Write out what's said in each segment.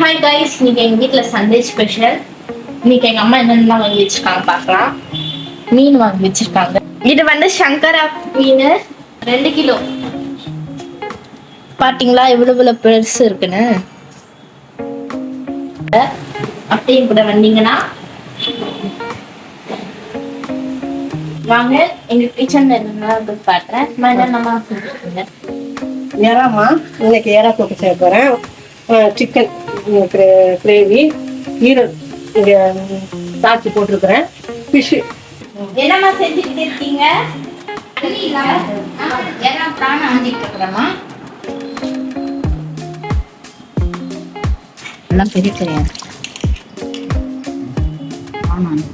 Hi guys, இன்னைக்கு எங்கள் வீட்டில் சண்டே ஸ்பெஷல். இன்னைக்கு எங்கள் அம்மா என்னென்னலாம் வாங்கி வச்சிருக்காங்க பார்க்கலாம். மீன் வாங்கி வச்சிருக்காங்க. இது வந்து சங்கரா மீன் 2 கிலோ. பார்த்தீங்களா எவ்வளோ பெருசு இருக்குன்னு. அப்படியே கூட வந்தீங்கன்னா வாங்க எங்க கிச்சன்ல என்னென்ன காட்டுறேன். என்னென்னமா செஞ்சுருக்கீங்க? எறாமா இன்னைக்கு எறா போட்டு செய்ய போகிறேன். சிக்கன் கிரேவி, ஈரல் இங்கே தாச்சி போட்டிருக்கிறேன். ஃபிஷ்ஷு என்னம்மா செஞ்சுக்கிட்டு இருக்கீங்க? எறா பிராணம் ஆஞ்சிட்டு இருக்கிறேம்மா. எல்லாம் பெரிய பெரிய ஆமாம்.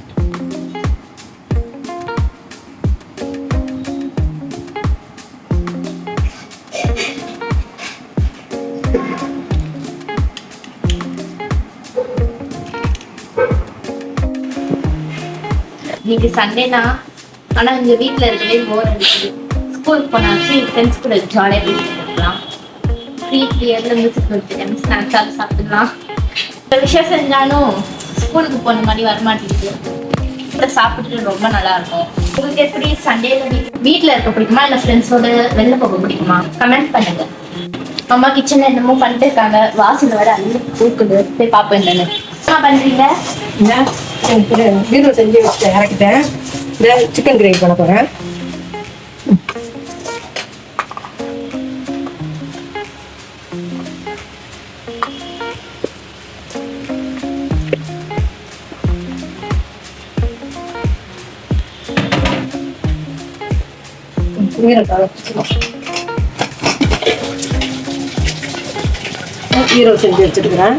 இன்னைக்கு சண்டேனா, ஆனா இங்க வீட்டுல இருக்கவே போர் அடிக்குது. ஸ்கூலுக்கு போனாச்சு ஃப்ரெண்ட்ஸ் கூட ஜாலியாக பேசிட்டு இருக்கலாம். ஃப்ரீ பீரியட்ல மியூசிக் கொடுத்துட்டேன், ஸ்நாக்ஸாக சாப்பிடலாம். இந்த விஷயம் செஞ்சாலும் ஸ்கூலுக்கு போன மாதிரி வரமாட்டேங்குது. கூட சாப்பிட்டுட்டு ரொம்ப நல்லா இருக்கும். உங்களுக்கு எப்படி சண்டேல வீட்டில் இருக்க பிடிக்குமா இல்லை ஃப்ரெண்ட்ஸோட வெளில போக பிடிக்குமா? கமெண்ட் பண்ணுங்க. அம்மா கிச்சன்ல என்னமோ பண்ணிட்டு இருக்காங்க. வாசல் வர அள்ளி பூக்குது. போய் பார்ப்போம் என்னன்னு. என்ன பண்றீங்க? ஈரல் செஞ்சு வச்சு இறக்கிட்டேன். சிக்கன் கிரேவி பண்ண போகிறேன். ஈரல் செஞ்சு வச்சுருக்கிறேன்.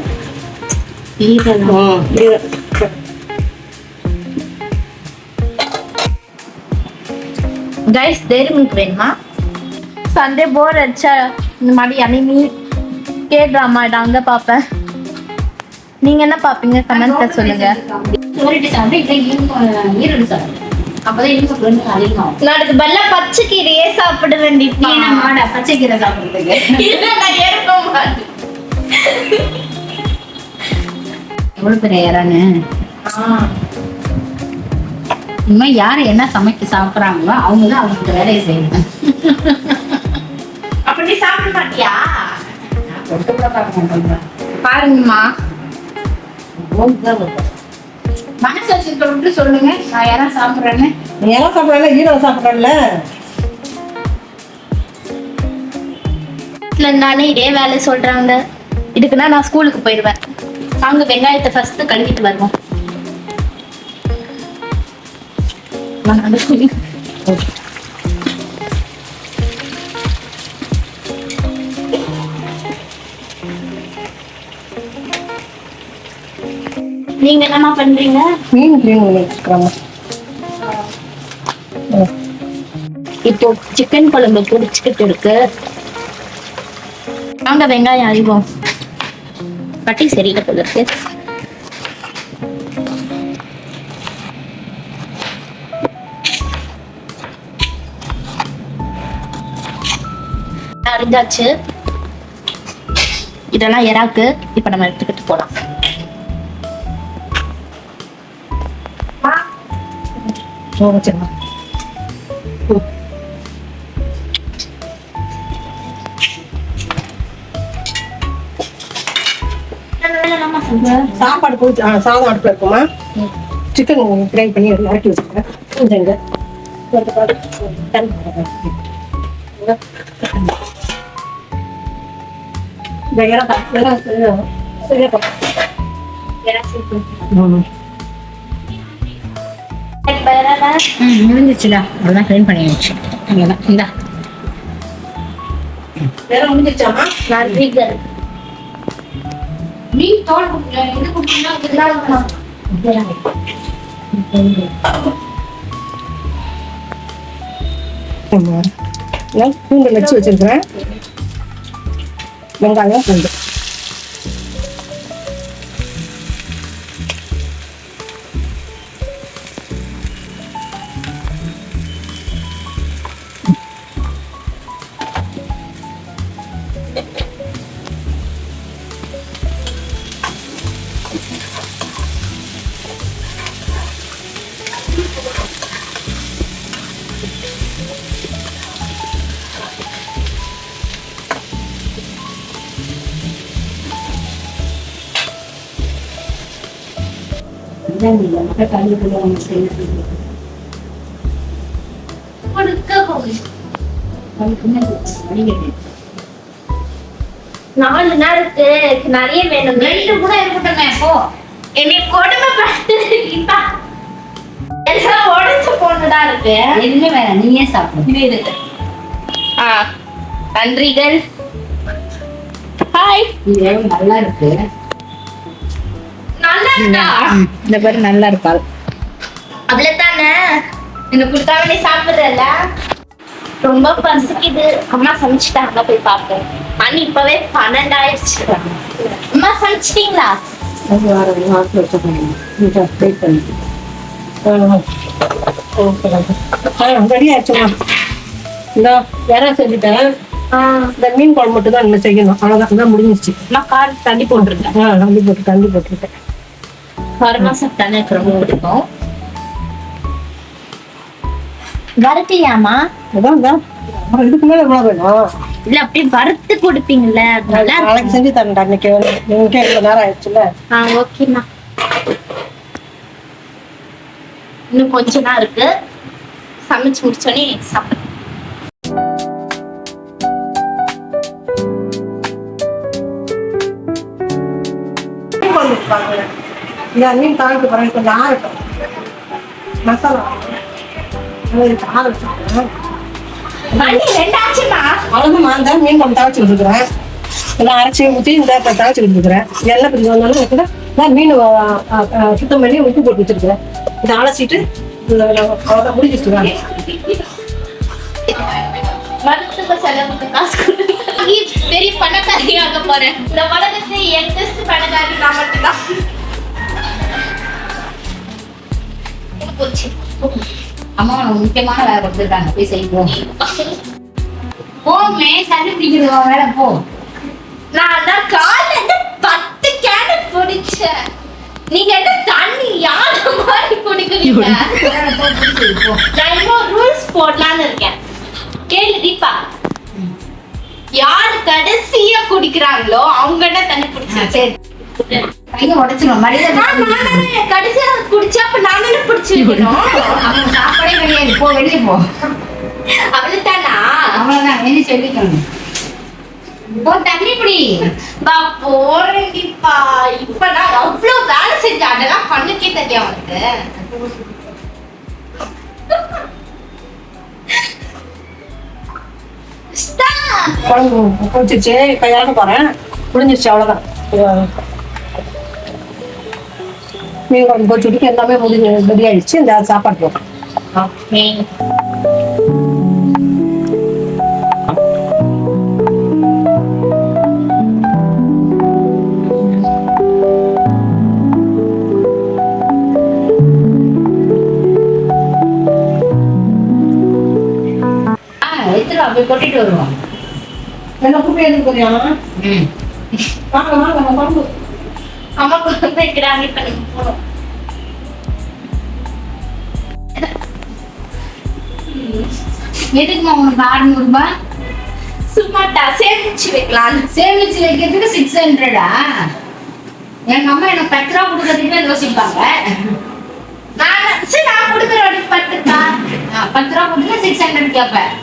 கைஸ், டெய்ரி மில்க் வேணுமா? சண்டே போர் அடிச்சா இந்த மாதிரி அனிமி கேட்ராமா இதாங்க பார்ப்பேன். நீங்க என்ன பார்ப்பீங்க? கமெண்ட்ல சொல்லுங்க. நாளைக்கு பல்ல பச்சை கீரையே சாப்பிட வேண்டியது. பச்சை கீரை சாப்பிடுறதுக்கு எவ்வளவு பெரிய இறானு. இனிமே யாரு என்ன சமைக்க சாப்பிடுறாங்களோ அவங்கதான் அவங்களுக்கு வேலையை செய்யணும். அப்படி சாப்பிட மாட்டியா? தொட்டு கூட பார்க்க மாட்டேன். பாருங்கம்மா, மனசு வச்சுருக்க விட்டு சொல்லுங்க. நான் யாரும் சாப்பிட்றேன்னு. எல்லாம் சாப்பிட்றேன்ல, ஈரல் சாப்பிட்றேன்ல. இருந்தானே இதே வேலை சொல்றாங்க. இதுக்குன்னா நான் ஸ்கூலுக்கு போயிடுவேன். அங்க வெங்காயத்தை ஃபர்ஸ்ட் கழுவிட்டு வருவோம். நீங்க என்னமா பண்றீங்க? மீன் கிளீன் பண்ணி வச்சுக்கிறோம். இப்போ சிக்கன் குழம்பு பொரிச்சுக்கிட்டு இருக்கு. வாங்க வெங்காயம் அறிவோம். கட்டி சரியில்லை போல இருக்கு. அறிஞ்சாச்சு. இதெல்லாம் எறாக்கு. இப்ப நம்ம எடுத்துக்கிட்டு போலாம். சாப்பாடு போய் சாதம் அடுப்பில் இருக்குமா. சிக்கன் கிரேவி பண்ணி இறக்கி வச்சுருக்கேன். கொஞ்சம் முடிஞ்சிச்சுடா. அதெல்லாம் கிளீன் பண்ணி வச்சு அங்கதான். இந்தா வேற முடிஞ்சிச்சாமா? மீன் தோல் இது கொடுத்தீங்கன்னா பூண்டு வச்சு வச்சிருக்கிறேன். வெங்காயம் பூண்டு இதான் நீங்க மட்டும் கல்விக்குள்ள ஒன்று செய்யுது. கொடுக்க போகுது. அதுக்குன்னு வடிகட்டு. 4 நாளுக்கு நிறைய வேணும். 2 கூட இருக்கட்டுமே போ. என்னை கொடுமைப்படுத்து கீதா. எல்லாம் உடைச்சு போனதா இருக்கு. எதுவுமே வேணாம், நீயே சாப்பிடு. இது இருக்கு. நன்றிகள். ஹாய். இது நல்லா இருக்கு. நல்லா இருக்கா? இந்த பேரு நல்லா இருக்காள். அவ்வளவுதானே? எனக்கு கொடுத்தாவே சாப்பிடுறல. ரொம்ப பசிக்குது. அம்மா சமைச்சிட்டாங்க, போய் பார்ப்போம். மணி இப்பவே 12 ஆயிடுச்சு. அம்மா சமைச்சிட்டீங்களா? அது வாரம் ஹாஸ்டல் வச்சுக்கணும். வெயிட் பண்ணி. ரெடி ஆச்சுமா. இந்த யாரா செஞ்சுட்டேன். இந்த மீன் குழம்பு மட்டும் தான் நம்ம செய்யணும். அவ்வளவுதான், முடிஞ்சிச்சு. நான் கார் தண்ணி போட்டிருக்கேன். தண்ணி போட்டுருக்கேன். காரமா சாப்பிட்டானே எனக்கு ரொம்ப பிடிக்கும். வறுத்தியாமா? அதான் இதுக்கு மேல எவ்வளவு வேணும்? இல்ல அப்படியே வறுத்து கொடுப்பீங்கல்ல, அதனால நாளைக்கு செஞ்சு தரேன்டா. இன்னைக்கு இவ்வளவு நேரம் ஆயிடுச்சுல. ஓகேண்ணா. இன்னும் கொஞ்ச நேரம் இருக்கு. சமைச்சு முடிச்சோடனே சாப்பிடு. இந்த மீன் தாளிக்கு பிறகு கொஞ்சம் ஆறட்டும். மசாலா ஆரம்பிச்சுக்கிறேன். மணி 2 ஆச்சுமா. அவ்வளவுதான். அந்த மீன் குழம்பு தாளிச்சு கொடுத்துக்கிறேன். எல்லாம் அரைச்சி ஊற்றி இந்த தாளிச்சு கொடுத்துக்கிறேன். எண்ணெய் பிரிஞ்சு வந்தாலும் கூட நான் மீன் சுத்தம் பண்ணி உப்பு போட்டு வச்சிருக்கிறேன். இதை அலசிட்டு அவ்வளோதான் முடிஞ்சிருச்சுருவாங்க. மருத்துவ செலவுக்கு காசு கொடுத்து பெரிய பணக்காரியாக போறேன். இந்த உலகத்தை எங்கஸ்ட் பணக்காரி நான் மட்டும்தான். போச்சு. அம்மா உனக்கு முக்கியமான வேலை கொடுத்துருக்காங்க, போய் செய்வோம். போமே சளி பிடிக்கிறதுவா வேலை போ. நான் காலையில 10 கேன் குடிச்சேன். நீங்க என்ன தண்ணி யாரு மாதிரி குடிக்கிறீங்க? நான் இன்னும் ரூல்ஸ் போடலான்னு இருக்கேன். கேளு தீபா. யாரு கடைசியா குடிக்கிறாங்களோ அவங்க என்ன தண்ணி குடிச்சா? சரி கையை உடைச்சிடும் மரியாதை. கடைசியா குடிச்சா அப்ப நான் என்ன பிடிச்சிருக்கணும்? அவங்க சாப்பாடே கிடையாது, போ வெளியே போ. அவ்வளவுதானா? அவ்வளவுதான், வெளியே சொல்லிக்கணும். போ தண்ணி பிடி. போறேன் தீபா. இப்ப நான் அவ்வளவு வேலை செஞ்சேன், அதெல்லாம் கண்ணுக்கே தெரியும் அவனுக்கு. குழம்பு குடிச்சிருச்சு, கையாள போறேன். முடிஞ்சிருச்சு, அவ்வளோதான். மீன் குழம்பு கொச்சுட்டு எல்லாமே முடிஞ்சு ரெடி ஆயிடுச்சு. இந்த சாப்பாடு போடுறேன். போய் கொட்டிட்டு வருவோம். என்ன குப்பை எடுத்து போறியா? வாங்க வாங்க குழம்பு. அம்மா குழம்பு வைக்கிறாங்க. இப்ப நீங்க போறோம். எதுக்குமா உனக்கு 600 ரூபாய்? சும்மாட்டா சேமிச்சு வைக்கலாம். சேமிச்சு வைக்கிறதுக்கு 600-ஆ? எங்க அம்மா எனக்கு 10 ரூபா கொடுக்கறதுக்கு யோசிப்பாங்க. நான் கொடுக்குறேன் 10 ரூபா கொடுத்தா 600 கேட்பேன்.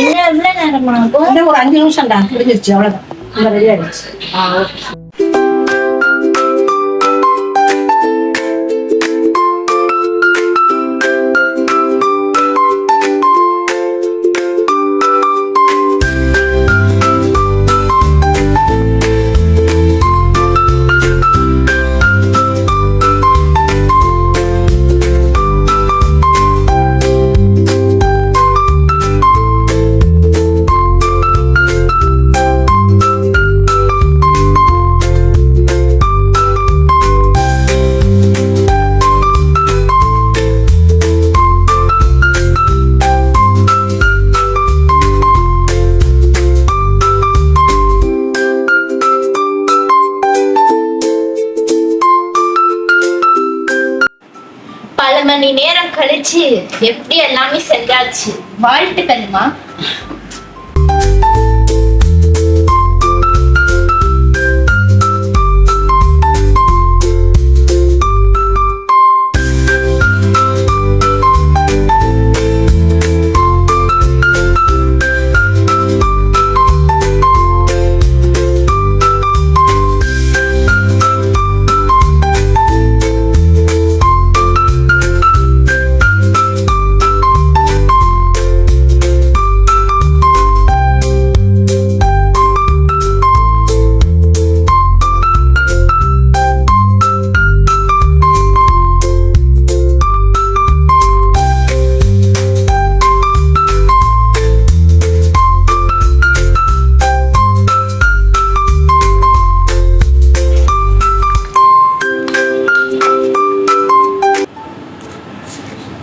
எவ்வளவு நேரம் ஆகும்? ஒரு 5 நிமிஷம்டா, முடிஞ்சிருச்சு, அவ்வளவுதான். ரெடி ஆயிடுச்சு. பல மணி நேரம் கழிச்சு எப்படி எல்லாமே செஞ்சாச்சு. வாழ்த்துக்கள்மா.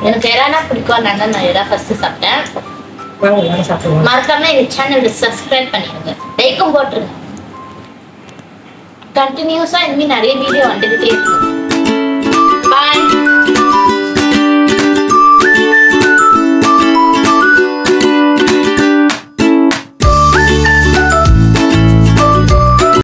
எனக்கு எறானா பிடிக்கும், அதனால நான் எறா ஃபர்ஸ்ட் சாப்பிட்டேன். வாங்க எல்லாரும் சாப்பிடுவோம். மறக்காம எங்க சேனலுக்கு சப்ஸ்கிரைப் பண்ணிடுங்க, லைக்கும் போட்டுருங்க. கண்டினியூஸா இனிமே நிறைய வீடியோ வந்துகிட்டே இருக்கும்.